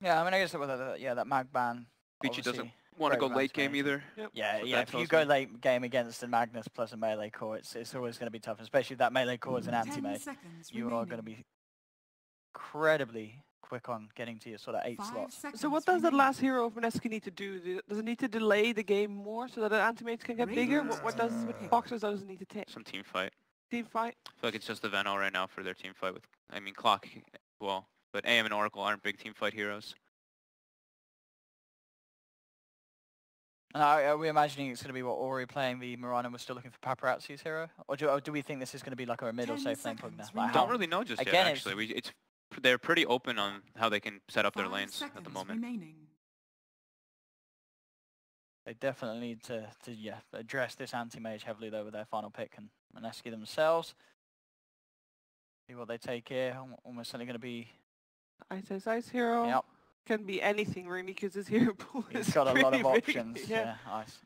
Yeah, I mean, I guess that mag ban. Vici doesn't obviously want to go great late game advantage. either. Yep. Yeah, So yeah. that If you tells go me. late game against a Magnus plus a melee core, it's always going to be tough, especially if that melee core is an 10 anti-mage. seconds You are going to be incredibly quick on getting to your sort of 8 slots. So what does that last hero of Mineski need to do? Does it need to delay the game more so that the anti-mages can get bigger? What does with boxers does it need to take? Some team fight. Team fight? I feel like it's just the Veno right now for their team fight with, I mean, Clock, well, but AM and Oracle aren't big team fight heroes. And are we imagining it's going to be what Ori playing the Mirana and we're still looking for Paparazzi's hero? Or do we think this is going to be like a mid or 10 safe lane seconds Pugna? Like Don't really know just again, yet, actually. They're pretty open on how they can set up their lanes at the moment. They definitely need to address this anti-mage heavily though with their final pick and Mineski themselves. See what they take here. Almost certainly going to be... Ice hero. Yep. Can be anything really because his hero pool is He's got a lot of big. options. Yeah. Ice.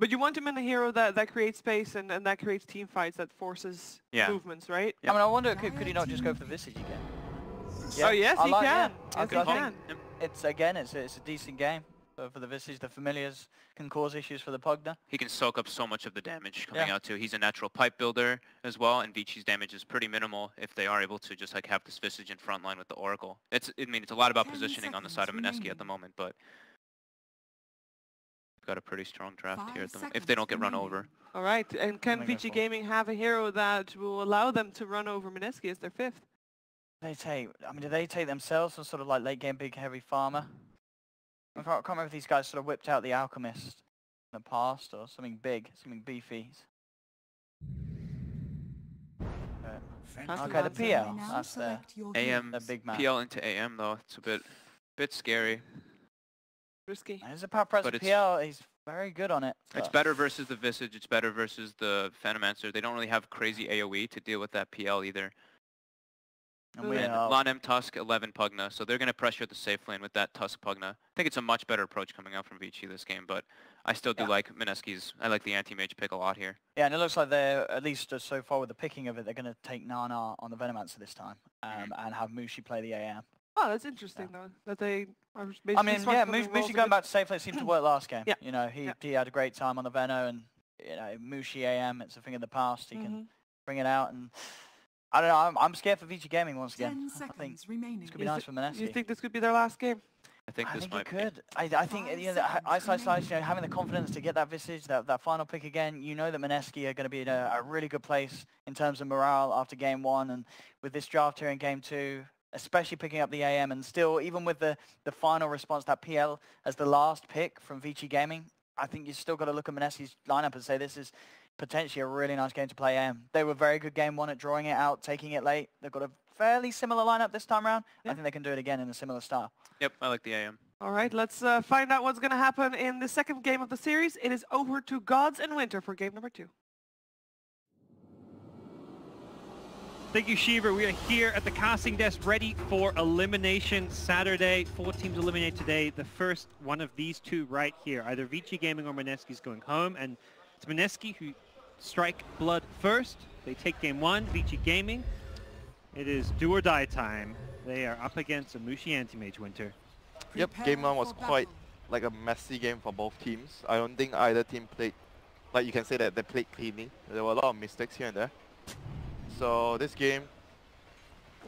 But you want him in a hero that creates space and that creates team fights, that forces movements, right? I mean, I wonder, could he not just go for the Visage again? Yeah. Oh yes, he can. Yes, he can. It's a decent game for the Visage. The familiars can cause issues for the Pugna. He can soak up so much of the damage coming out too. He's a natural pipe builder as well, and Vici's damage is pretty minimal if they are able to just like have this Visage in front line with the Oracle. It's a lot about positioning on the side of Mineski at the moment, but we've got a pretty strong draft here at the moment, if they don't get run over. All right, and can Vici Gaming have a hero that will allow them to run over Mineski as their fifth? Do they take themselves some sort of like late game big heavy farmer? I can't remember if these guys sort of whipped out the Alchemist in the past or something big, something beefy. Okay, the PL. That's the AM, the big man. PL into AM though. It's a bit scary. Risky. There's a Paparazzi PL. He's very good on it. It's better versus the Visage. It's better versus the Phanomancer. They don't really have crazy AoE to deal with that PL either. And Lanem, Tusk, 11 Pugna, so they're going to pressure the safe lane with that Tusk Pugna. I think it's a much better approach coming out from Vici this game, but I still do like Mineski's. I like the anti-mage pick a lot here. Yeah, and it looks like they're, at least so far with the picking of it, they're going to take Nana on the Venomancer this time and have Mushi play the AM. Oh, that's interesting though, that they are basically... I mean, yeah, Mushi going back to safe lane seemed to work last game. You know, he had a great time on the Veno, and, you know, Mushi AM, it's a thing of the past. He can bring it out, and... I don't know, I'm scared for VG Gaming once again. I think this could be nice for Mineski. You think this could be their last game? I think this might be. I think, you know, Ice, you know, having the confidence to get that Visage, that final pick again, you know that Mineski are going to be in a really good place in terms of morale after game one, and with this draft here in game two, especially picking up the AM, and still, even with the final response, that PL as the last pick from VG Gaming, I think you still got to look at Mineski's lineup and say this is potentially a really nice game to play AM. They were very good game one at drawing it out, taking it late. They've got a fairly similar lineup this time around. I think they can do it again in a similar style. Yep, I like the AM. All right, let's find out what's going to happen in the second game of the series. It is over to Gods and Winter for game number 2. Thank you, Shiva. We are here at the casting desk ready for Elimination Saturday. 4 teams eliminate today. The first one of these two right here, either Vici Gaming or Mineski, is going home, and it's Mineski who strike blood first. They take game 1, Vici Gaming. It is do or die time. They are up against a Mushi Anti-Mage Winter. Yep, game 1 was quite like a messy game for both teams. I don't think either team played, like you can say that they played cleanly. There were a lot of mistakes here and there. So this game,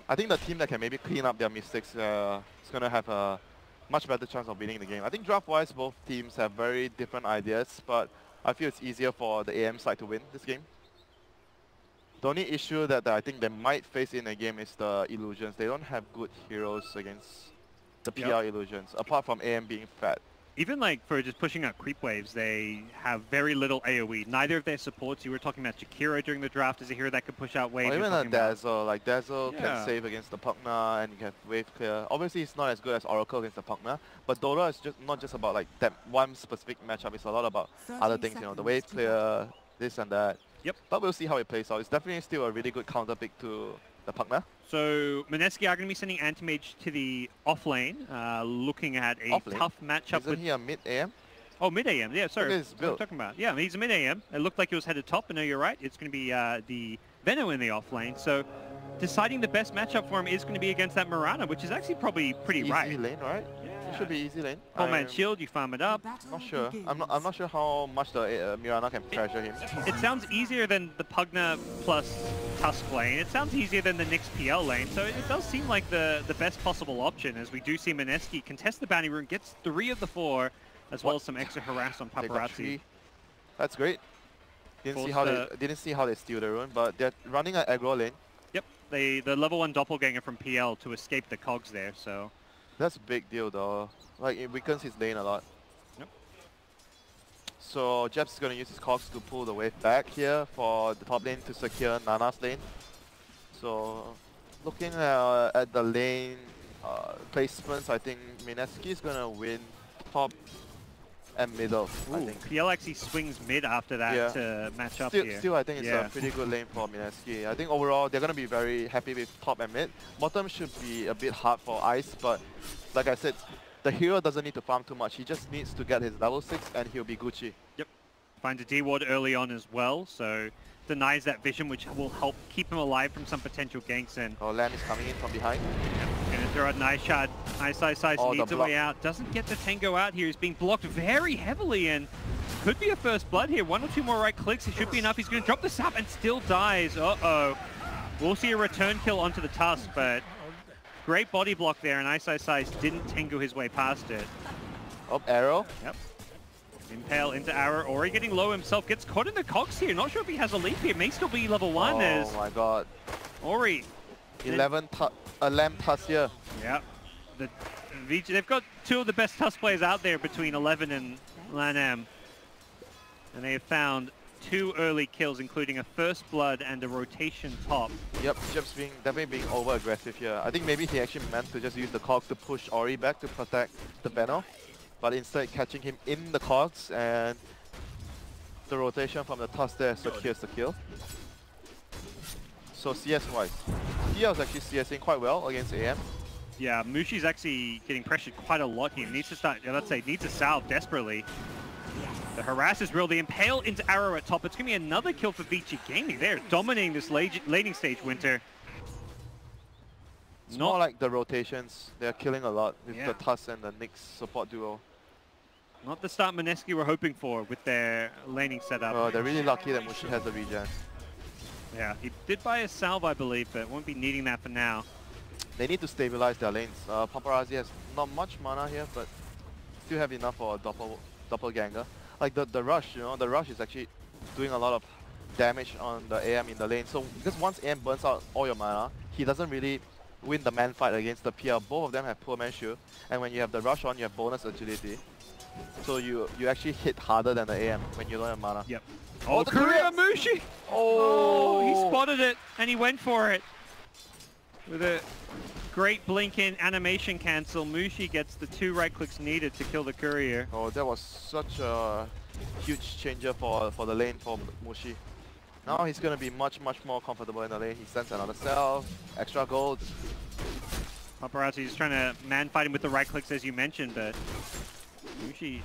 I think the team that can maybe clean up their mistakes is going to have a much better chance of winning the game. I think draft-wise, both teams have very different ideas, but I feel it's easier for the AM side to win this game. The only issue that I think they might face in a game is the illusions. They don't have good heroes against the PR illusions, apart from AM being fat. Even like for just pushing out creep waves, they have very little AoE. Neither of their supports, you were talking about Jakiro during the draft as a hero that could push out waves. Or even a Dazzle, like Dazzle can save against the Pugna and you can wave clear. Obviously it's not as good as Oracle against the Pugna, but Dota is just not just about like that one specific matchup, it's a lot about other things, you know, the wave clear, this and that. Yep. But we'll see how it plays out. It's definitely still a really good counter pick to the Pugna. So Mineski are going to be sending Anti-Mage to the off lane, looking at a tough matchup. Isn't he a mid-AM? Oh, mid-AM, yeah, sorry. What I'm talking about. Yeah, he's a mid-AM. It looked like he was headed top, but no, you're right. It's going to be the Veno in the off lane. So deciding the best matchup for him is going to be against that Mirana, which is actually probably pretty easy right. lane, right? It should be easy lane. Full-man shield, you farm it up. Not sure. I'm not sure how much the Mirana can pressure him. It sounds easier than the Pugna plus Tusk lane. It sounds easier than the Nyx PL lane. So it does seem like the best possible option, as we do see Mineski contest the bounty rune, gets 3 of the 4, as well as some extra harass on Paparazzi. That's great. Didn't see how they steal the rune, but they're running an aggro lane. Yep, the level 1 doppelganger from PL to escape the cogs there. So that's a big deal though. Like, it weakens his lane a lot. Yep. So Jeb's going to use his cogs to pull the wave back here for the top lane to secure Nana's lane. So looking at the lane placements, I think Mineski is going to win top and middle. Ooh, I think PL actually swings mid after that to match up here. Still, I think it's a pretty good lane for Mineski. I think overall they're going to be very happy with top and mid. Bottom should be a bit hard for Ice, but like I said, the hero doesn't need to farm too much. He just needs to get his level 6 and he'll be Gucci. Yep. Finds a D-ward early on as well, so denies that vision, which will help keep him alive from some potential ganks. And Lamb is coming in from behind. Yep. Gonna throw out an Ice Shard. Ice needs a way out. Doesn't get the Tango out here. He's being blocked very heavily and could be a first blood here. 1 or 2 more right clicks. It should be enough. He's gonna drop the sap and still dies. Uh-oh. We'll see a return kill onto the Tusk, but great body block there, and Ice didn't tango his way past it. Oh, arrow. Yep. Impale into arrow. Ori getting low himself. Gets caught in the cogs here. Not sure if he has a leap here. May still be level 1. Oh my god. Ori. 11 Lamb Tusk here. Yep. The VG, they've got 2 of the best Tusk players out there between 11 and Lanam. And they have found 2 early kills, including a first blood and a rotation top. Yep, Jeb's definitely being over aggressive here. I think maybe he actually meant to just use the cogs to push Ori back to protect the banner, but instead catching him in the cogs, and the rotation from the Tusk there secures the kill. So CS wise, PL is actually CSing quite well against AM. Yeah, Mushi's actually getting pressured quite a lot here. Needs to start, needs to salve desperately. The harass is real. The impale into arrow at top. It's going to be another kill for Vici Gaming. They're dominating this laning stage, Winter. It's more like the rotations. They're killing a lot with the Tusk and the Nyx support duo. Not the start Mineski were hoping for with their laning setup. They're really lucky that Mushi has the regen. Yeah, he did buy a salve, I believe, but won't be needing that for now. They need to stabilize their lanes. Paparazzi has not much mana here, but still have enough for a doppelganger. Like the rush, the rush is actually doing a lot of damage on the AM in the lane. So because once AM burns out all your mana, he doesn't really win the man fight against the PL. Both of them have poor man shield, and when you have the rush on, you have bonus agility. So you actually hit harder than the AM when you don't have mana. Yep. Oh, Korea Mushi! Oh, he spotted it and he went for it. With a great blink in animation cancel, Mushi gets the 2 right clicks needed to kill the courier. Oh, that was such a huge changer for the lane for Mushi. Now he's going to be much more comfortable in the lane. He sends another self, extra gold. Paparazzi is trying to man fight him with the right clicks as you mentioned, but Mushi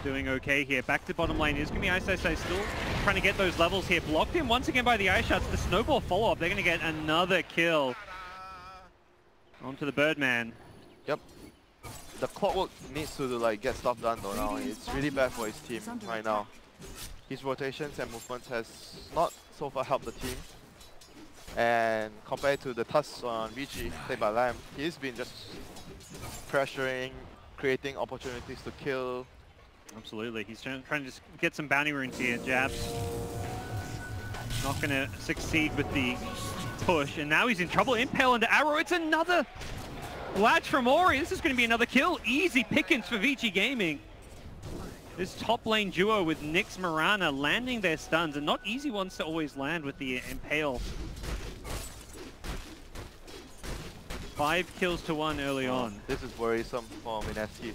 doing okay here. Back to bottom lane. It's going to be Ice still trying to get those levels here. Blocked him once again by the ice shots. The snowball follow-up. They're going to get another kill. Onto the Birdman. Yep. The Clockwork needs to get stuff done though now. It's really bad for his team right now. His rotations and movements has not so far helped the team. And compared to the Tusk on Vici, played by Lamb, he's been just pressuring, creating opportunities to kill. Absolutely. He's trying to just get some bounty runes here. Jabs. Not going to succeed with the push, and now he's in trouble. Impale into arrow. It's another latch from Ori. This is going to be another kill. Easy pickings for Vici Gaming. This top lane duo with Nyx Mirana landing their stuns, and not easy ones to always land with the Impale. 5 kills to 1 early on. This is worrisome for Mineski.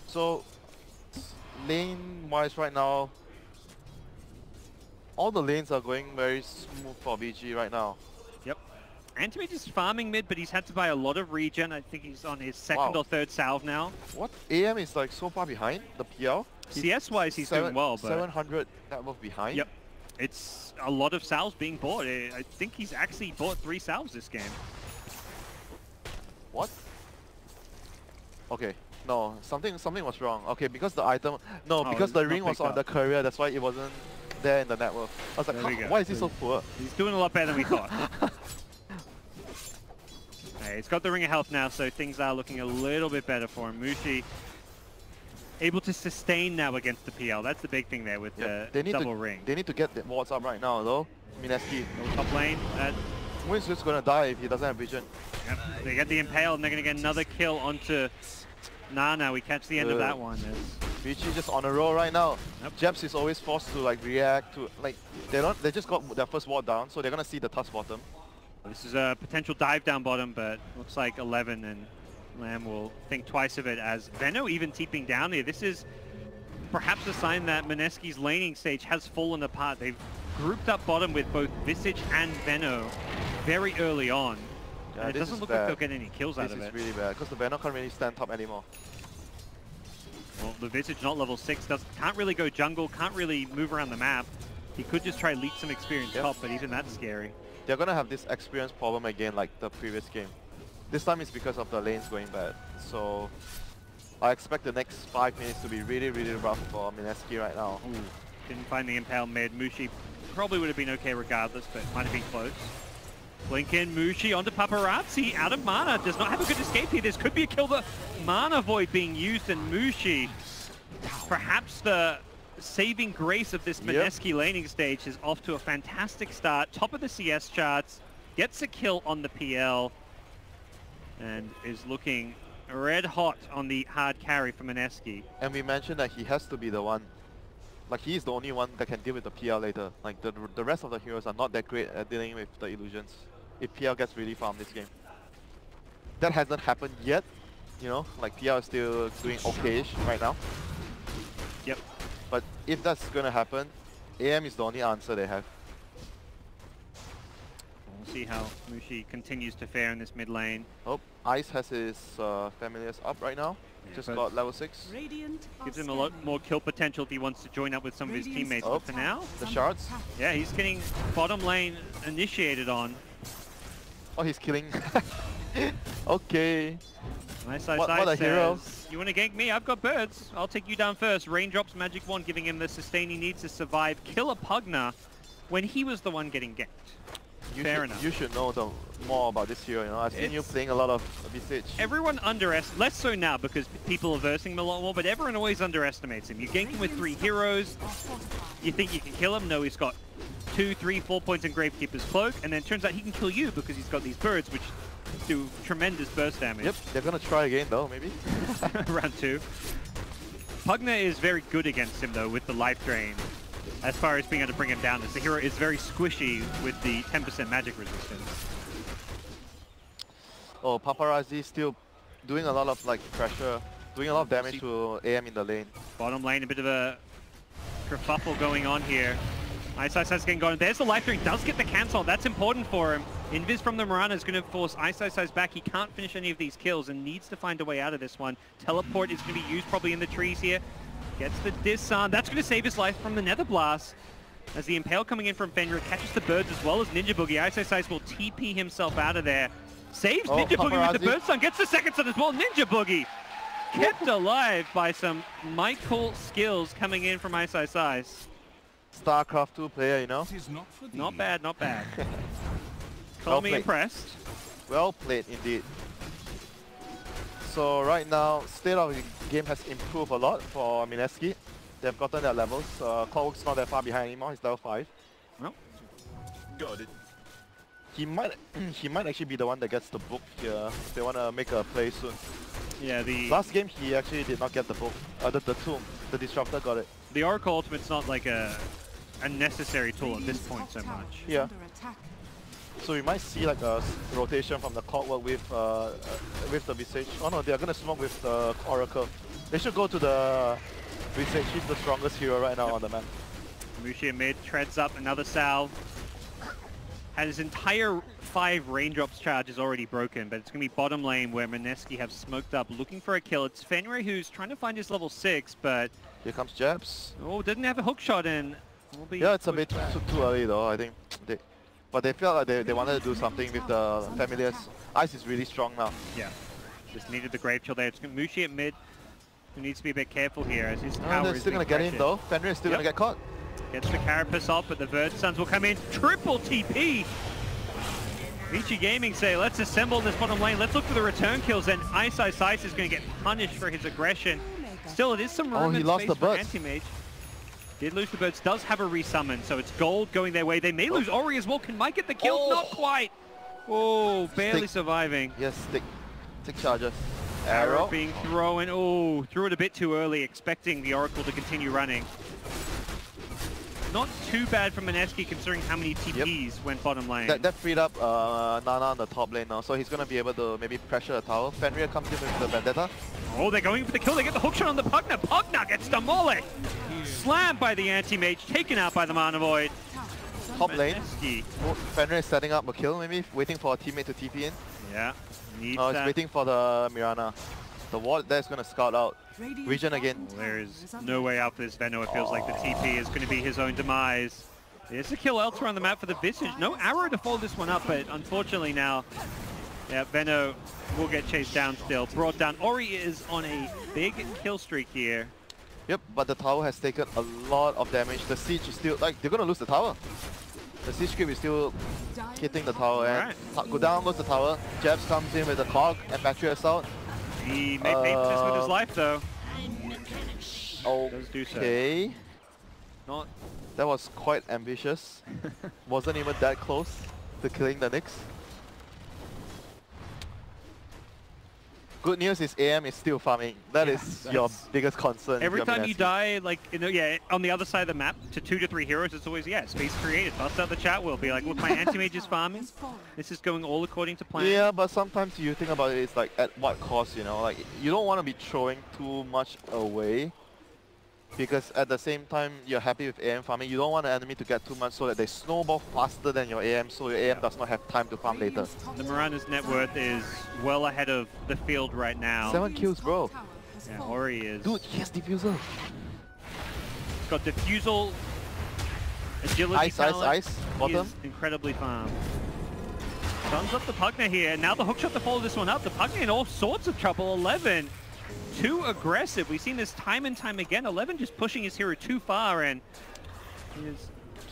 So, lane-wise right now, all the lanes are going very smooth for VG right now. Yep. Antimage is farming mid, but he's had to buy a lot of regen. I think he's on his 2nd or 3rd salve now. What? AM is so far behind the PL? CS-wise, he's doing well, but 700 net worth behind? Yep. it's a lot of salves being bought. I think he's actually bought 3 salves this game. What? Okay. No, something was wrong. Okay, because the item... No, because the ring was on the courier, that's why it wasn't there in the network. I was like, why is he so poor? He's doing a lot better than we thought. Hey, he's got the ring of health now, so things are looking a little bit better for him. Mushi able to sustain now against the PL. That's the big thing there with the double ring. They need to get the wards up right now, though. Mineski. Top lane. Win's just gonna die if he doesn't have vision. Yep. They get the impale, and they're gonna get another kill onto Nana. We catch the end of that one. Vici just on a roll right now. Yep. Jeps is always forced to like react to they just got their first ward down, so they're gonna see the tusk bottom. This is a potential dive down bottom, but looks like 11 and Lamb will think twice of it as Veno even TPing down here. This is perhaps a sign that Mineski's laning stage has fallen apart. They've grouped up bottom with both Vici and Veno very early on. Yeah, it doesn't look like they'll get any kills out of it. This is really bad, because the Veno can't really stand top anymore. Well, the Vici not level 6, can't really go jungle, can't really move around the map. He could just try leech some experience top, but even that's scary. They're gonna have this experience problem again like the previous game. This time it's because of the lanes going bad. So I expect the next 5 minutes to be really, really rough for Mineski right now. Ooh, didn't find the impale mid. Mushi probably would have been okay regardless, but might have been close. Blink in, Mushi onto Paparazzi, out of mana, does not have a good escape here. This could be a kill, the mana void being used, and Mushi, perhaps the saving grace of this Mineski laning stage, is off to a fantastic start. Top of the CS charts, gets a kill on the PL, and is looking red hot on the hard carry for Mineski. And we mentioned that he has to be the one, like he's the only one that can deal with the PL later. Like the rest of the heroes are not that great at dealing with the illusions if PL gets really farmed this game. That hasn't happened yet, you know, like PL is still doing okay-ish right now. Yep. But if that's gonna happen, AM is the only answer they have. We'll see how Mushi continues to fare in this mid lane. Oh, Ice has his familiars up right now. Just got level 6. Gives him a lot more kill potential if he wants to join up with some of his teammates. But for now, the shards. Yeah, he's getting bottom lane initiated on. Oh, he's killing. Okay. Nice, what a hero. You want to gank me? I've got birds. I'll take you down first. Raindrops, magic wand, giving him the sustain he needs to survive. Kill a Pugna when he was the one getting ganked. Fair enough. You should know more about this hero, you know. I've seen you playing a lot of Vici. Everyone underestimates, less so now because people are versing him a lot more, but everyone always underestimates him. You gank him with 3 heroes, you think you can kill him. No, he's got 2, 3, 4 points in Gravekeeper's Cloak, and then it turns out he can kill you because he's got these birds, which do tremendous burst damage. Yep, they're gonna try again though, maybe. Round 2. Pugna is very good against him though with the life drain. As far as being able to bring him down, as the hero is very squishy with the 10% magic resistance. Oh, Paparazzi still doing a lot of like pressure, doing a lot of damage to AM in the lane. Bottom lane, a bit of a kerfuffle going on here. Ice getting gone. There's the life drain, does get the cancel. That's important for him. Invis from the Mirana is going to force Ice back. He can't finish any of these kills and needs to find a way out of this one. Teleport is going to be used probably in the trees here. Gets the disarm. That's going to save his life from the Nether Blast. As the Impale coming in from Fenrir catches the birds as well as Ninja Boogie. Ice will TP himself out of there. Saves Ninja Boogie with the bird stun. Gets the second stun as well. Ninja Boogie kept alive by some Michael skills coming in from Ice. StarCraft 2 player, you know. Not bad, not bad. Call me impressed. Well played indeed. So right now, state of the game has improved a lot for Mineski. They've gotten their levels. Clockwork's not that far behind anymore. He's level 5. Well, got it. He might actually be the one that gets the book here if they want to make a play soon. Yeah, the last game he actually did not get the book. The tomb, the disruptor got it. The Oracle Ultimate's not like a necessary tool at this point so much. Yeah. So we might see like a rotation from the Clockwork with the Visage. Oh no, they're gonna smoke with the Oracle. They should go to the Visage. He's the strongest hero right now on the map. Mushi mid treads up another salve. Had his entire 5 raindrops charges already broken, but it's gonna be bottom lane where Mineski have smoked up looking for a kill. It's Fenrir who's trying to find his level 6, but here comes Jabs. Oh, didn't have a hook shot in. Yeah, it's a bit too early though, I think. But they felt like they wanted to do something with the familiars. Ice is really strong now. Yeah. Just needed the Grave Chill there. It's Mushi at mid, who needs to be a bit careful here as his tower they're is still going to get in though. Fenrir is still going to get caught. Gets the Carapace off, but the Verdsuns will come in. Triple TP! Vici Gaming say, let's assemble this bottom lane. Let's look for the return kills, and Ice is going to get punished for his aggression. Still, it is some room he and lost space the for birds. Anti-Mage. Did lose the birds, does have a resummon, so it's gold going their way. They may lose Ori as well. Might get the kill? Not quite. Oh, barely surviving. Yes, stick charges. Arrow being thrown. Oh, threw it a bit too early, expecting the Oracle to continue running. Not too bad for Mineski considering how many TPs went bottom lane. That freed up Nana on the top lane now, so he's going to be able to maybe pressure the tower. Fenrir comes in with the Vendetta. Oh, they're going for the kill. They get the hookshot on the Pugna. Pugna gets demolished. Slammed by the Anti-Mage, taken out by the Mana Void. Top lane. Mineski. Fenrir is setting up a kill maybe, waiting for a teammate to TP in. Yeah, needs he's waiting for the Mirana. The ward there's going to scout out. Region again. Well, there is no way out for this Venno. It feels like the TP is going to be his own demise. There's a kill elsewhere on the map for the Visage. No arrow to follow this one up, but unfortunately now, yeah, Venno will get chased down still. Brought down. Ori is on a big kill streak here. Yep, but the tower has taken a lot of damage. The siege is still, like, they're going to lose the tower. The siege creep is still hitting the tower, and go down goes the tower. Jebs comes in with a cog and battery assault. He may pay for this with his life though. Okay. Not. That was quite ambitious. Wasn't even that close to killing the Nyx. Good news is AM is still farming. That is your biggest concern. Every time you die, like, on the other side of the map to 2 to 3 heroes, it's always, space created. Bust out the chat will be like, look, my Anti-Mage is farming. This is going all according to plan. Yeah, but sometimes you think about it, it's like, at what cost, you know? Like, you don't want to be throwing too much away. Because at the same time, you're happy with AM farming. You don't want the enemy to get too much so that they snowball faster than your AM, so your AM does not have time to farm later. The Mirana's net worth is well ahead of the field right now. 7 kills, bro. Yeah, Ori is. Dude, he has Diffusal. He's got Diffusal, Agility Ice, bottom. He is incredibly farmed. Thumbs up the Pugna here. Now the hookshot to follow this one up. The Pugna in all sorts of trouble. 11. Too aggressive. We've seen this time and time again. 11 just pushing his hero too far, and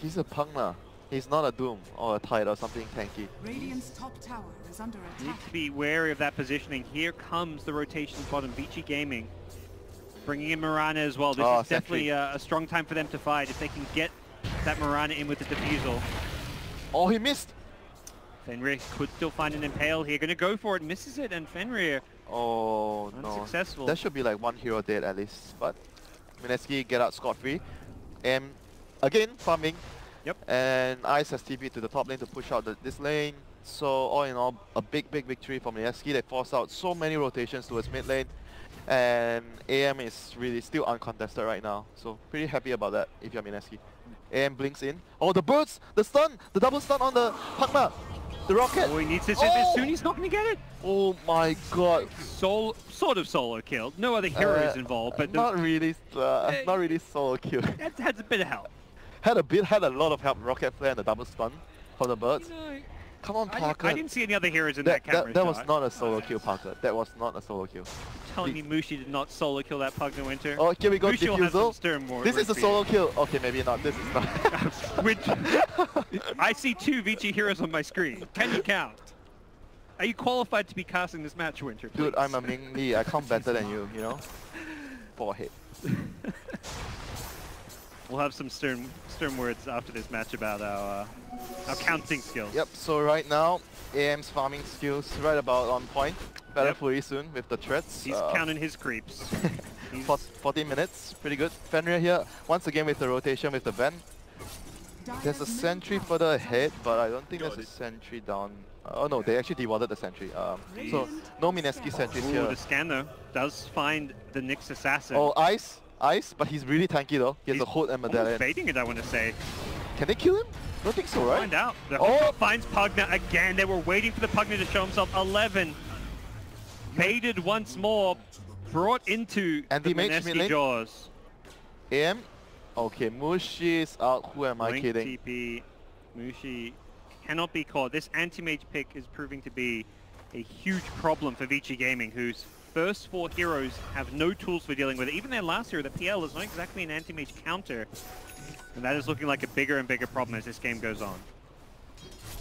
he's a Pugna. He's not a Doom or a Tide or something tanky. Radiant's top tower is under attack. Need to be wary of that positioning. Here comes the rotation bottom. Vici Gaming bringing in Mirana as well. This is definitely a strong time for them to fight if they can get that Mirana in with the Diffusal. Oh, he missed. Fenrir could still find an Impale here. Going to go for it, misses it, and Fenrir unsuccessful. There should be like one hero dead at least, but Mineski get out scot-free. And again, farming. Yep. And Ice has TP to the top lane to push out this lane. So all in all, a big victory from Mineski. They force out so many rotations towards mid lane. And AM is really still uncontested right now. So pretty happy about that if you're Mineski. AM blinks in. Oh, the birds! The stun! The double stun on the Pugna! The rocket! Oh, he needs to save this soon. He's not going to get it. Oh my god. Sort of solo killed. No other heroes involved, but not really solo kill. That has a bit of help. Had a lot of help. Rocket flare and the double stun for the birds. Come on, Parker. I didn't see any other heroes in that camera That was not a solo kill, Parker. That was not a solo kill. Telling me Mushi did not solo kill that Pugna Winter. Oh, here we go, Diffusal. This is a solo speed. kill. Okay, maybe not. This is not. I see 2 Vici heroes on my screen. Can you count? Are you qualified to be casting this match, Winter? Please? Dude, I'm a Ming Li. I count better than you, you know? Forehead. We'll have some stern words after this match about our counting skills. Yep, so right now, AM's farming skills right about on point. Better pretty soon with the threats. He's counting his creeps. 14 minutes, pretty good. Fenrir here, once again with the rotation with the Ven. There's a sentry further ahead, but I don't think there's a sentry down. Oh no, they actually dewarded the sentry. So no Mineski sentries here. The scan though does find the Nyx assassin. Oh, Ice, but he's really tanky though. He has a hood and medallion. Baiting it, I want to say. Can they kill him? I don't think so, right? Find out. The hookup finds Pugna again. They were waiting for the Pugna to show himself. 11. Baited once more. Brought into the Mineski jaws. AM Okay, Mushi is out. Who am I Blink kidding? TP. Mushi cannot be caught. This anti-mage pick is proving to be a huge problem for Vici Gaming, whose first 4 heroes have no tools for dealing with it. Even their last hero, the PL, is not exactly an anti-mage counter. And that is looking like a bigger and bigger problem as this game goes on.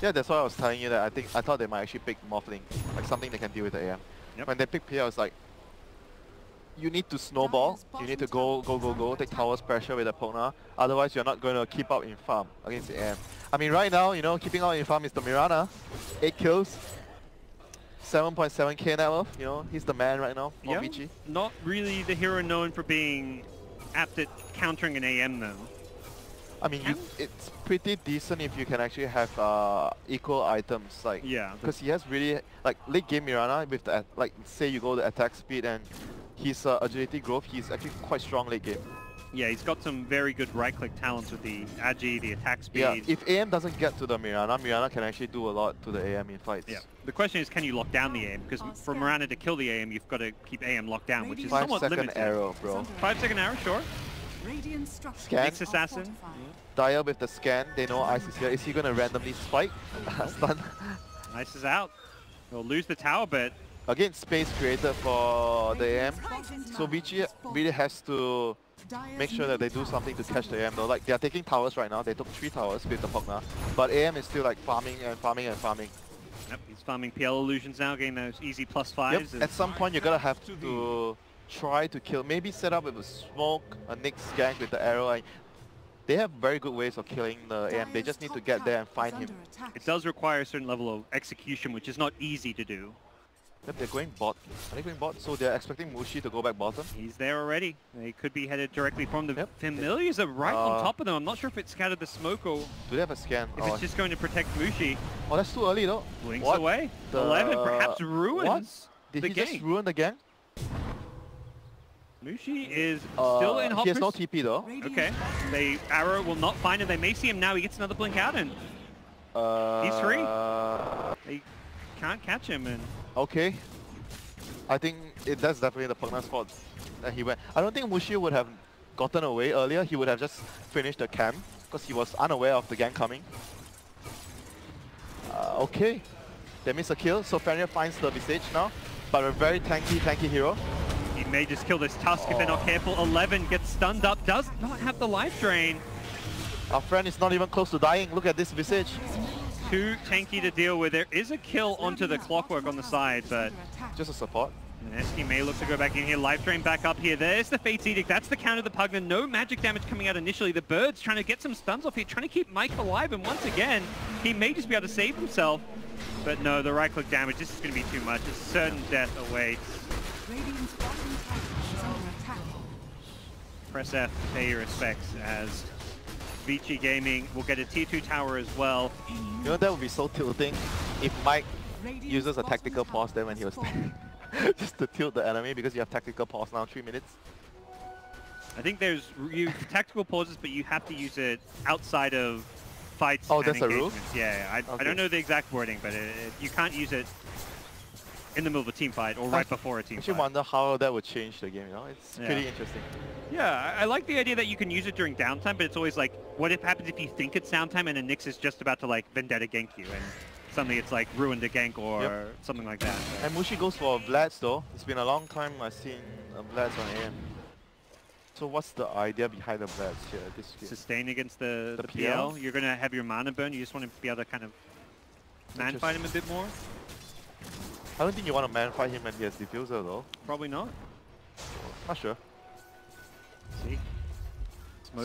Yeah, that's why I was telling you that I thought they might actually pick Morphling, like something they can deal with the AM. Yep. When they pick PL, it's like, you need to snowball, you need to go, take towers pressure with the Pona, otherwise you're not going to keep up in farm against the AM. I mean, right now, you know, keeping out in farm is the Mirana, 8 kills, 7.7k net worth, you know, he's the man right now for Vici. Not really the hero known for being apt at countering an AM though. I mean, it's pretty decent if you can actually have equal items, like, because he has really, like, late game Mirana with the, like, say you go the attack speed and his agility growth, he's actually quite strong late game. Yeah, he's got some very good right-click talents with the agi, the attack speed. Yeah, if AM doesn't get to the Mirana, Mirana can actually do a lot to the AM in fights. Yeah. The question is, can you lock down the AM? Because for Mirana to kill the AM, you've got to keep AM locked down, which is somewhat limited. 5-second arrow, bro. 5-second arrow, sure. Scan. Mixed assassin. Dire with the scan, they know Ice is here. Is he going to randomly spike? Stun. Ice is out. He'll lose the tower, but... Again, space created for the AM. So Vici really has to make sure that they do something to catch the AM though. Like, they are taking towers right now. They took 3 towers with the Pogna. But AM is still like farming and farming and farming. Yep, he's farming PL illusions now, getting those easy +5s. Yep. At some point, you're going to have to try to kill. Maybe set up with a smoke, a Nyx gank with the arrow. And they have very good ways of killing the AM. They just need to get there and find him. It does require a certain level of execution, which is not easy to do. Yep, they're going bot. Are they going bot? So they're expecting Mushi to go back bottom? He's there already. They could be headed directly from the Familiars are right on top of them. I'm not sure if it scattered the smoke or... Do they have a scan? If it's just going to protect Mushi. Oh, that's too early though. Blinks away. 11 perhaps ruins Did the he game. just ruin the game? Mushi is still in hot He has no TP though. Okay. The arrow will not find him. They may see him now. He gets another blink out and he's free. They can't catch him and... Okay. I think that's definitely the Pugna's fault that he went. I don't think Mushi would have gotten away earlier. He would have just finished the camp because he was unaware of the gang coming. Okay. They miss a kill, so Fenrir finds the Visage now. But a very tanky hero. He may just kill this Tusk if they're not careful. 11 gets stunned up, does not have the life drain. Our friend is not even close to dying. Look at this Visage. Too tanky to deal with. There is a kill onto the Clockwork on the side, but... Just a support. Mineski may look to go back in here. Life drain back up here. There's the Fate's Edict. That's the counter of the Pugna. No magic damage coming out initially. The Bird's trying to get some stuns off here, trying to keep Mike alive. And once again, he may just be able to save himself. But no, the right-click damage, this is going to be too much. A certain death awaits. Press F to pay your respects as Vici Gaming will get a tier 2 tower as well. You know, that would be so tilting if Mike uses a tactical pause there when he was just to tilt the enemy, because you have tactical pause now, 3 minutes. I think there's tactical pauses, but you have to use it outside of fights. Oh, that's a rule? Yeah, I don't know the exact wording, but you can't use it in the middle of a team fight or right before a team fight. I actually wonder how that would change the game, you know? It's pretty interesting. Yeah, I like the idea that you can use it during downtime, but it's always like, what happens if you think it's downtime and a Nyx is just about to like Vendetta gank you and suddenly it's like ruined a gank or something like that. And Mushi goes for Vlads though. It's been a long time I've seen Vlads on AM. So what's the idea behind the Vlads here? Sustain against the PL. You're going to have your mana burn. You just want to be able to kind of man fight him a bit more. I don't think you want to man fight him when he has diffuser though. Probably not. Not sure. See?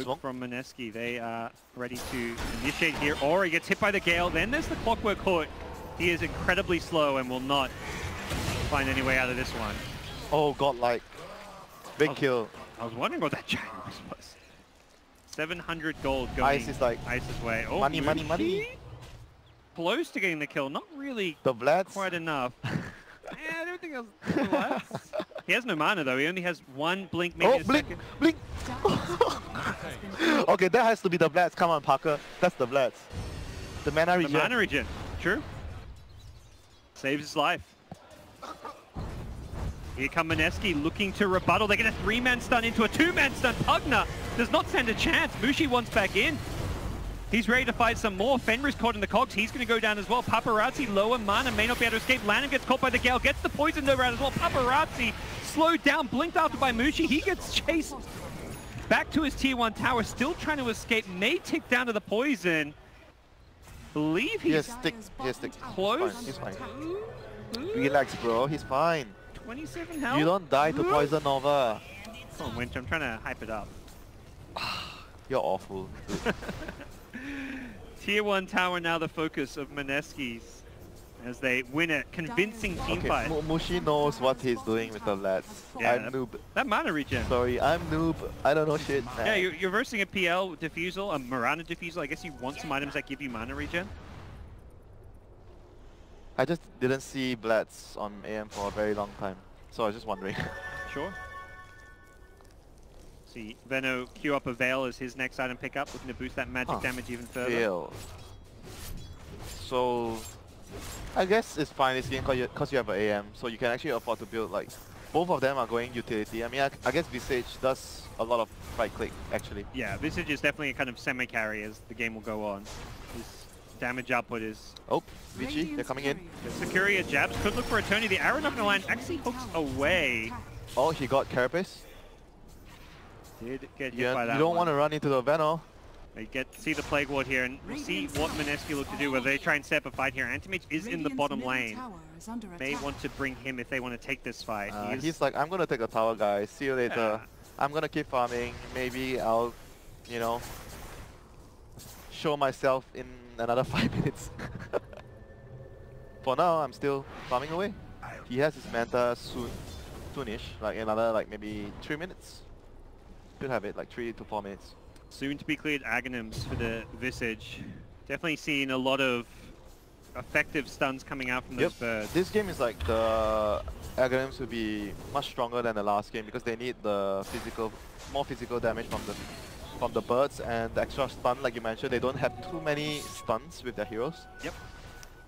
Smoke from Mineski. They are ready to initiate here. Or he gets hit by the Gale. Then there's the Clockwork Hood. He is incredibly slow and will not find any way out of this one. Oh, godlike. Big kill. I was wondering what that giant was. 700 gold going Ice's way. Oh, money. Close to getting the kill. Not really the Vlads? Quite enough. I don't think it was the Vlads. He has no mana though. He only has one blink, maybe blink! Okay, that has to be the Vlads. Come on, Parker. That's the Vlads. The mana regen. The mana regen. True. Saves his life. Here come Mineski looking to rebuttal. They get a 3-man stun into a 2-man stun. Pugna does not stand a chance. Mushi wants back in. He's ready to fight some more. Fenrir's caught in the cogs. He's going to go down as well. Paparazzi, lower mana, may not be able to escape. Lanham gets caught by the Gale, gets the poison over out as well. Paparazzi slowed down, blinked after by Mushi. He gets chased back to his tier 1 tower, still trying to escape. May tick down to the poison. Believe he's stick. close. He's fine. Relax, bro. He's fine. 27 health. You don't die to poison Nova. Come on, Winter. I'm trying to hype it up. You're awful. Tier 1 tower now the focus of Mineski's as they win a convincing team fight. Mushi knows what he's doing with the lads. Yeah, I'm noob. That mana regen. Sorry, I'm noob. I don't know shit. Man. Yeah, you're versing a PL diffusal, a Mirana diffusal. I guess you want some items that give you mana regen. I just didn't see Blats on AM for a very long time, so I was just wondering. Sure. See, Veno queue up a Veil as his next item pickup, looking to boost that magic damage even further. Veil. So, I guess it's fine this game because you have an AM, so you can actually afford to build like, both of them are going utility. I mean, I guess Visage does a lot of right click actually. Yeah, Visage is definitely a kind of semi-carry as the game will go on. His damage output is... Oh, Vici, they're coming in. Sakuria jabs, could look for a Tony. The arrow not going to land, actually hooks away. Oh, he got Carapace. Did get hit by that. You don't want to run into the Veno. They see the Plague Ward here, and we'll see what Mineski look to do, whether they try and set up a fight here. Antimage is in the bottom lane. May want to bring him if they want to take this fight. He's like, I'm going to take the tower, guys. See you later. I'm going to keep farming. Maybe I'll, you know, show myself in another 5 minutes. For now, I'm still farming away. He has his Manta soonish, like another like maybe 3 minutes. Should have it, like 3 to 4 minutes. Soon to be cleared Aghanims for the Visage. Definitely seeing a lot of effective stuns coming out from those birds. This game is like the Aghanims will be much stronger than the last game because they need the more physical damage from the birds and the extra stun, like you mentioned. They don't have too many stuns with their heroes. Yep.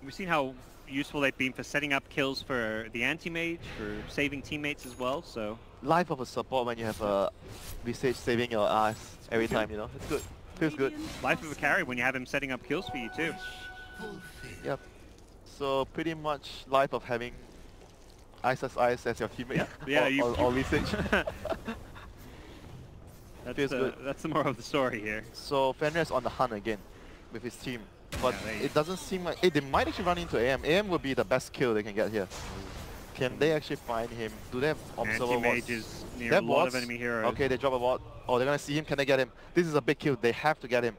We've seen how useful they've been for setting up kills for the anti-mage, for saving teammates as well, so... Life of a support when you have a Visage saving your ass every time, you know? It's good. Feels good. Life of a carry when you have him setting up kills for you too. Yep. So pretty much life of having Ice as your teammate. Yeah, or Visage. Feels good. That's the moral of the story here. So Fenrir's on the hunt again with his team. But it doesn't seem like... they might actually run into AM. AM would be the best kill they can get here. Can they actually find him? Do they have observer wards? Anti-mage is near a lot of enemy heroes. Okay, they drop a ward. Oh, they're gonna see him. Can they get him? This is a big kill. They have to get him.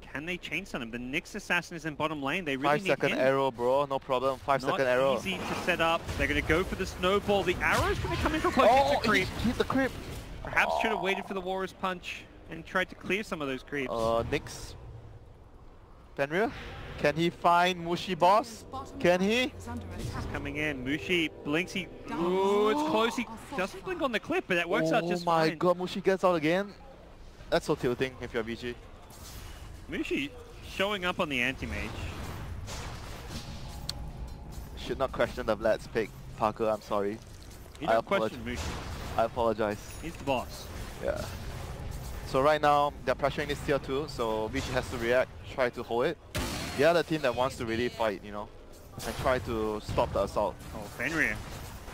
Can they chain stun him? The Nyx assassin is in bottom lane. They really need him. 5-second arrow, bro. No problem. 5-second arrow. Not easy to set up. They're gonna go for the snowball. The arrow is gonna come in for close to creep. He hit the creep. Perhaps should have waited for the Warrior's Punch and tried to clear some of those creeps. Nyx. Fenrir? Can he find Mushi boss? Can he? He's coming in. Mushi blinks. Ooh, it's close. He doesn't blink on the clip, but that works out just fine. Oh my god, Mushi gets out again. That's so tilting if you're VG. Mushi showing up on the anti-mage. Should not question the Vlad's pick, Parker. I'm sorry. You don't question Mushi. I apologize. He's the boss. Yeah. So right now, they're pressuring this tier 2, so Vici has to react, try to hold it. The other team that wants to really fight, you know, and try to stop the assault. Oh, Fenrir.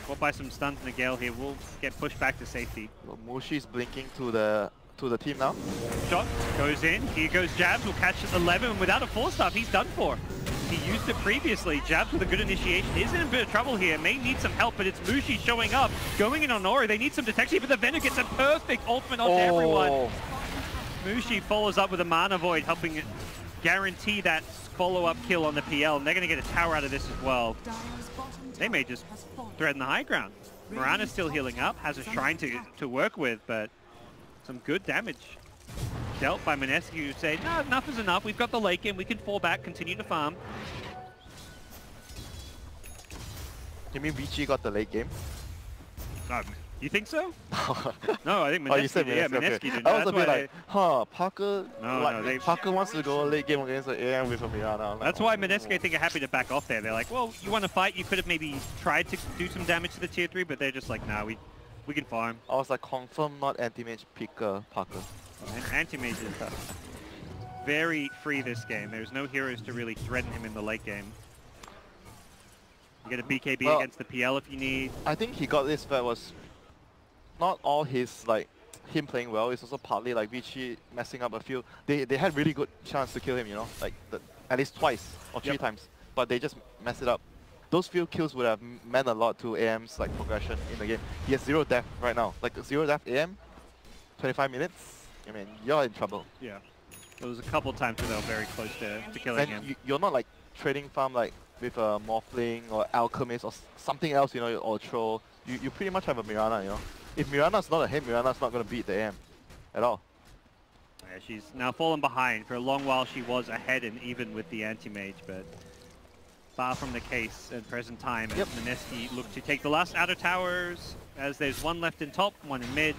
Caught by some stuns in the Gale here. Will get pushed back to safety. So Mushi's blinking to the team now. Shot goes in. Here goes Jabs. Will catch at 11, and without a 4-star, he's done for. He used it previously. Jabs with a good initiation is in a bit of trouble here. May need some help, but it's Mushi showing up. Going in on Ori. They need some detection, but the Venom gets a perfect ultimate onto everyone. Mushi follows up with a Mana Void, helping guarantee that follow-up kill on the PL, and they're going to get a tower out of this as well. They may just threaten the high ground. Mirana's still healing up, has a shrine to work with, but some good damage dealt by Mineski, who say, no, enough is enough. We've got the late game. We can fall back, continue to farm. You mean Vici got the late game? You think so? No, I think Mineski, Oh, you said yeah, Mineski, Mineski okay. did. I was That's a bit why like, Parker, Parker wants to go late game against the AM with a Mirana. That's why Mineski, I think, are happy to back off there. They're like, well, you want to fight? You could have maybe tried to do some damage to the tier 3, but they're just like, nah, we can farm. I was like, confirm not anti-mage picker Parker. And anti-mage is tough. Very free this game. There's no heroes to really threaten him in the late game. You get a BKB against the PL if you need. I think he got this that was not all his like him playing well. It's also partly like Vici messing up a few. They had really good chance to kill him, you know, like at least twice or 3 times, but they just messed it up. Those few kills would have meant a lot to AM's like progression in the game. He has 0 death right now, like 0 death AM, 25 minutes. I mean, you're in trouble. Yeah, there was a couple times where they were very close to killing him. You're not like trading farm like with a Morphling or Alchemist or something else, you know, or Troll. You pretty much have a Mirana, you know. If Mirana's not a hit, Mirana's not going to beat the AM at all. Yeah, she's now fallen behind. For a long while she was ahead and even with the anti-mage, but far from the case at present time as Mineski look to take the last outer towers as there's 1 left in top, 1 in mid.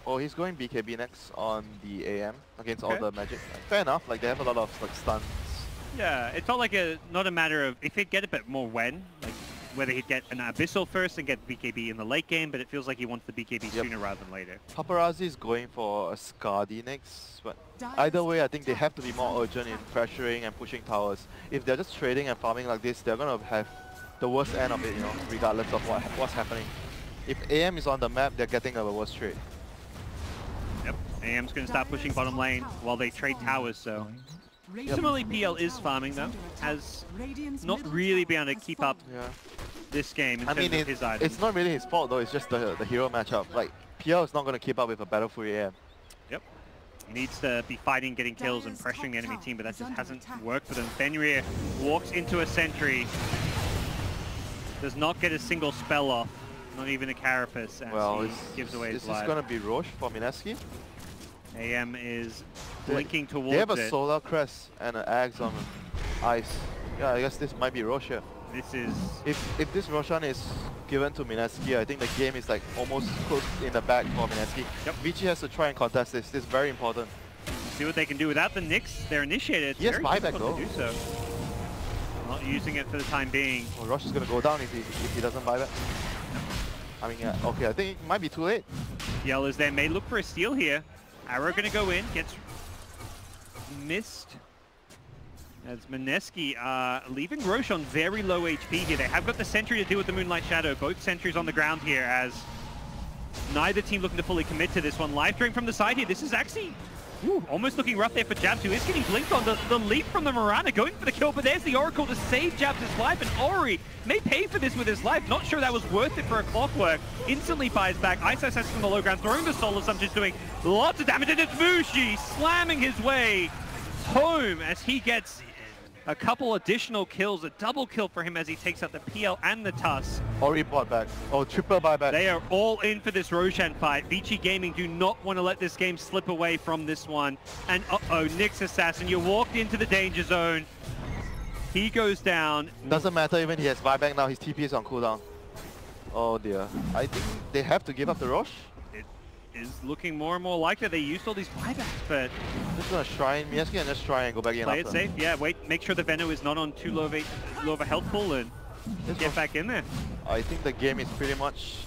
Oh, he's going BKB next on the AM against all the magic. Fair enough, like they have a lot of like stuns. Yeah, it felt like not a matter of if he'd get a bit more when, like whether he'd get an Abyssal first and get BKB in the late game, but it feels like he wants the BKB sooner rather than later. Paparazzi is going for a Skadi next, but either way I think they have to be more urgent in pressuring and pushing towers. If they're just trading and farming like this, they're going to have the worst end of it, you know, regardless of what's happening. If AM is on the map, they're getting a worse trade. Yep, AM's going to start pushing bottom lane while they trade towers, so... Similarly, PL is farming though, has not really been able to keep up this game in terms of his items. It's not really his fault though, it's just the hero matchup. Like, PL is not going to keep up with a Battle Fury AM. Yep. He needs to be fighting, getting kills and pressuring the enemy team, but that just hasn't worked for them. Fenrir walks into a sentry, does not get a single spell off, not even a Carapace, as he gives away his life. Is this going to be Roche for Mineski? AM is blinking towards it. They have a Solar Crest and an Axe on ice. Yeah, I guess this might be Roche here. This is... If this Roshan is given to Mineski, I think the game is like almost close in the back for Mineski. Yep. Vici has to try and contest this. This is very important. See what they can do without the Nyx. They're initiated. It's yes, very buyback though. To do so. Not using it for the time being. Well, Roche is going to go down if he doesn't buy back. I mean, okay, I think it might be too late. Yell is there. May look for a steal here. Arrow going to go in. Gets missed. As Mineski leaving Roche on very low HP here. They have got the sentry to deal with the Moonlight Shadow. Both sentries on the ground here as neither team looking to fully commit to this one. Live drain from the side here. This is actually almost looking rough there for Jabs, who is getting blinked on. The leap from the Mirana going for the kill, but there's the Oracle to save Jabs' life, and Ori may pay for this with his life. Not sure that was worth it for a Clockwork. Instantly buys back. Ice from the low ground, throwing the Soul Assumption, doing lots of damage, and it's Vici slamming his way home as he gets a couple additional kills, a double kill for him as he takes out the PL and the Tusk. Ori bought back. Oh, triple buyback. They are all in for this Roshan fight. Vici Gaming do not want to let this game slip away from this one. And uh-oh, Nyx Assassin, you walked into the danger zone. He goes down. Doesn't matter even he has buyback now, his TP is on cooldown. Oh dear. I think they have to give up the Roche. Is looking more and more like that. They used all these buybacks, but... Just gonna Shrine Mineski and just try and go back in play after. Play it safe, yeah, wait, make sure the Venno is not on too low of a health pool and get back in there. I think the game is pretty much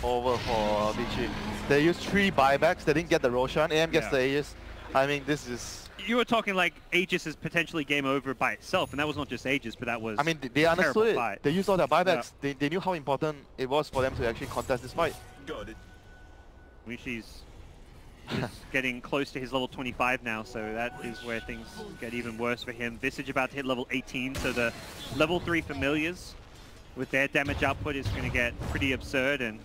over for Vici. They used 3 buybacks, they didn't get the Roshan, AM gets the Aegis. I mean, this is... You were talking like Aegis is potentially game over by itself, and that was not just Aegis, but that was I mean, they understood it. Fight. They used all their buybacks. Yeah. They knew how important it was for them to actually contest this fight. Got it. Wishi's getting close to his level 25 now, so that is where things get even worse for him. Visage about to hit level 18, so the level 3 familiars with their damage output is going to get pretty absurd. And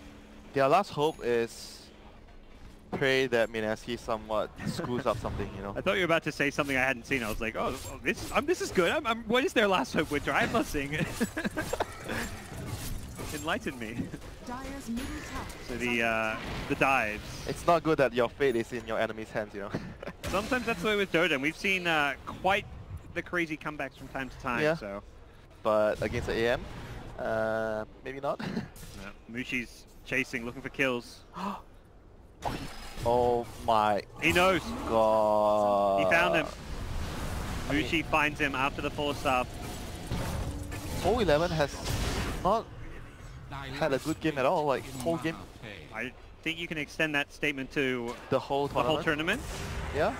their last hope is pray that Mineski somewhat screws up something, you know. I thought you were about to say something I hadn't seen. I was like, oh, this is good. What is their last hope, Winter? I'm not seeing it. Enlighten me. So the dives. It's not good that your fate is in your enemy's hands, you know. Sometimes that's the way with Dota, and we've seen quite the crazy comebacks from time to time. Yeah. So. But against the AM, maybe not. No, Mushi's chasing, looking for kills. Oh my He knows. god. He found him. Vici finds him after the 4-star. 011 has not had a good game at all, like whole game. I think you can extend that statement to The whole tournament. Yeah,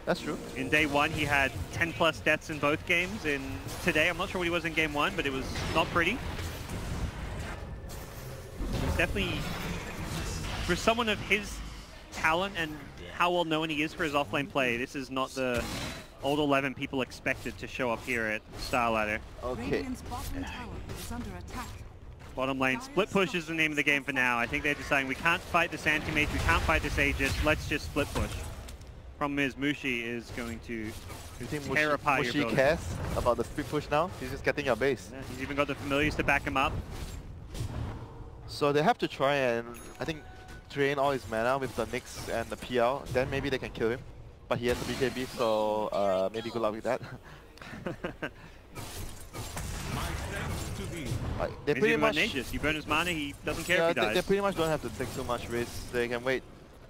that's true. In day 1, he had 10 plus deaths in both games. In today, I'm not sure what he was in game 1, but it was not pretty. He's definitely, for someone of his talent and how well known he is for his offlane play, this is not the old 11 people expected to show up here at Star Ladder. Okay. Bottom lane, split push is the name of the game for now. I think they're deciding we can't fight this anti-mage, we can't fight this Aegis, let's just split push. Problem is, Mushi is going to You think tear apart your Mushi building. cares about the split push now? He's just getting your base. Yeah, he's even got the familiars to back him up. So they have to try and, I think, drain all his mana with the Nyx and the PL, then maybe they can kill him. But he has the BKB, so maybe good luck with that. They pretty much Aegis. You burn his mana, he doesn't care if he dies. They pretty much don't have to take too much risk. They can wait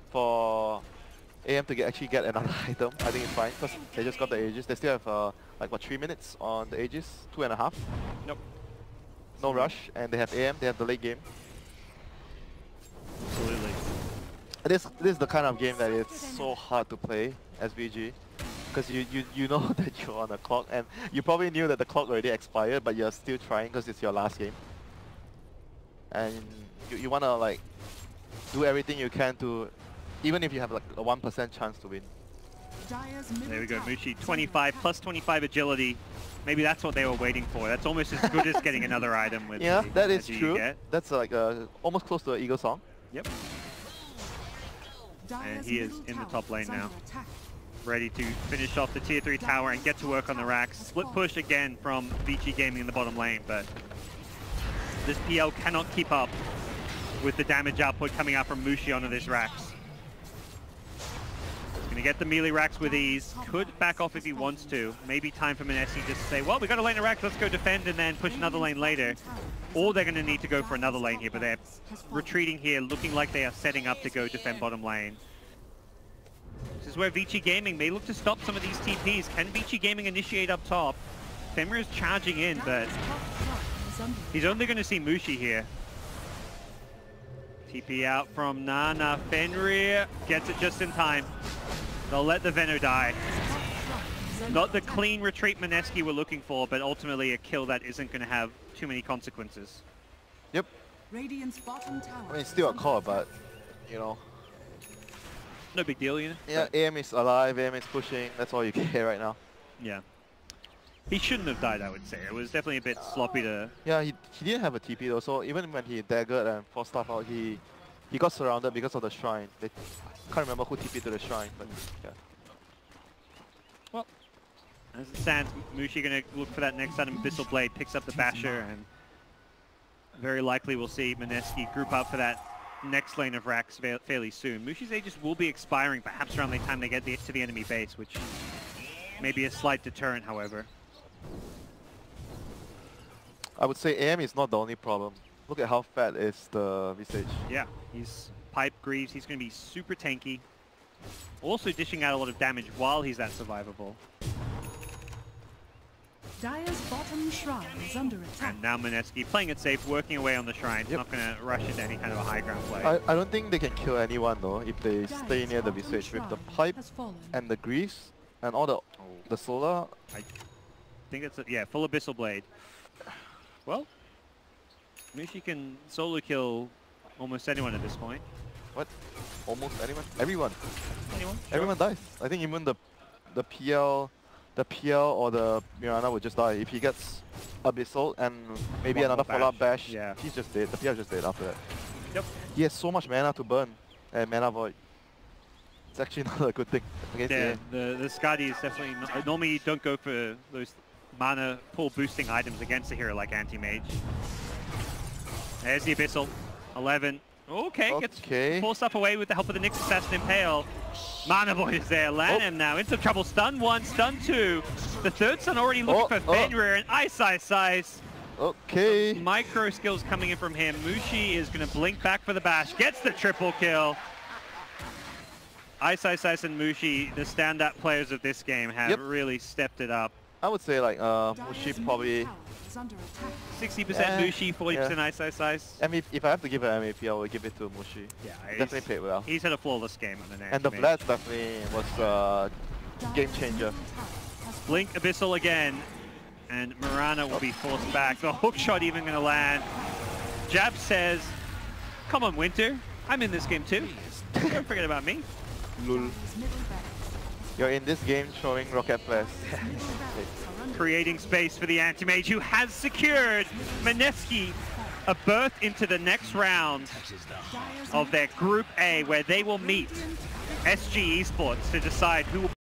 for AM to actually get another item. I think it's fine because they just got the Aegis. They still have like what, 3 minutes on the Aegis? 2.5? Nope. No rush, and they have AM. They have the late game. Absolutely. This is the kind of game that it's so hard to play as VG. Because you know that you're on a clock, and you probably knew that the clock already expired, but you're still trying because it's your last game. And you want to like do everything you can to, even if you have like a 1% chance to win. There we go, Mushi, 25 plus 25 agility. Maybe that's what they were waiting for. That's almost as good as getting another item with yeah, the that is energy true. you get. That's like almost close to an Eagle song. Yep. And he is in the top lane now. Ready to finish off the tier 3 tower and get to work on the racks. Split push again from Vici Gaming in the bottom lane, but this PL cannot keep up with the damage output coming out from Mushi onto this racks. He's going to get the melee racks with ease. Could back off if he wants to. Maybe time for Mineski just to say, well, we got a lane of racks, let's go defend and then push another lane later. Or they're going to need to go for another lane here, but they're retreating here, looking like they are setting up to go defend bottom lane. This is where Vici Gaming may look to stop some of these TPs. Can Vici Gaming initiate up top? Fenrir is charging in, but he's only going to see Mushi here. TP out from Nana. Fenrir gets it just in time. They'll let the Venom die. Not the clean retreat Mineski we're looking for, but ultimately a kill that isn't going to have too many consequences. Yep. I mean, it's still a call, but, you know. No big deal, you know? Yeah, AM is alive, AM is pushing, that's all you care right now. Yeah. He shouldn't have died, I would say. It was definitely a bit sloppy to... Yeah, he didn't have a TP though, so even when he daggered and forced stuff out, he got surrounded because of the shrine. They can't remember who TP'd to the shrine, but yeah. Well, as it stands, Mushi going to look for that next item. Abyssal Blade picks up the Basher, and very likely we'll see Mineski group up for that next lane of racks fairly soon. Mushi's Aegis will be expiring perhaps around the time they get to the enemy base, which may be a slight deterrent, however. I would say AM is not the only problem. Look at how fat is the Visage. Yeah, he's Pipe Greaves. He's going to be super tanky. Also dishing out a lot of damage while he's that survivable. Dire's bottom shrine is under attack. And now Mineski playing it safe, working away on the shrine. He's not going to rush into any kind of a high ground play. I don't think they can kill anyone though if they stay near the Visage with the Pipe and the Greaves and all the Solar. I think it's yeah, full Abyssal Blade. Well, Mushi can solo kill almost anyone at this point. What? Almost anyone? Everyone. Anyone? Everyone dies. I think even the PL or the Mirana would just die. If he gets Abyssal and maybe another follow-up bash, yeah, he's just dead. The PL is just dead after that. Yep. He has so much mana to burn and mana void. It's actually not a good thing. Yeah, the Skadi is definitely not, normally you don't go for those mana pool boosting items against a hero like Anti-Mage. There's the Abyssal. 11. Okay, gets forced up away with the help of the Nyx Assassin Impale. Mana Void is there. Lanham now into trouble. Stun 1, stun 2. The third stun already looking for Fenrir and Ice. Okay. Micro skills coming in from him. Mushi is going to blink back for the bash. Gets the triple kill. Ice and Mushi, the standout players of this game, have really stepped it up. I would say like Mushi probably 60% Mushi, 40% Ice. I mean, if I have to give an MVP, I would give it to Mushi. Yeah, definitely played well. He's had a flawless game on the net. And the Blast definitely was a game changer. Blink Abyssal again, and Marana will be forced back. The hook shot even going to land. Jab says, "Come on, Winter. I'm in this game too. Don't forget about me." Lul. You're in this game showing rocket flares. Creating space for the Anti-Mage, who has secured Mineski a berth into the next round of their Group A, where they will meet SG Esports to decide who will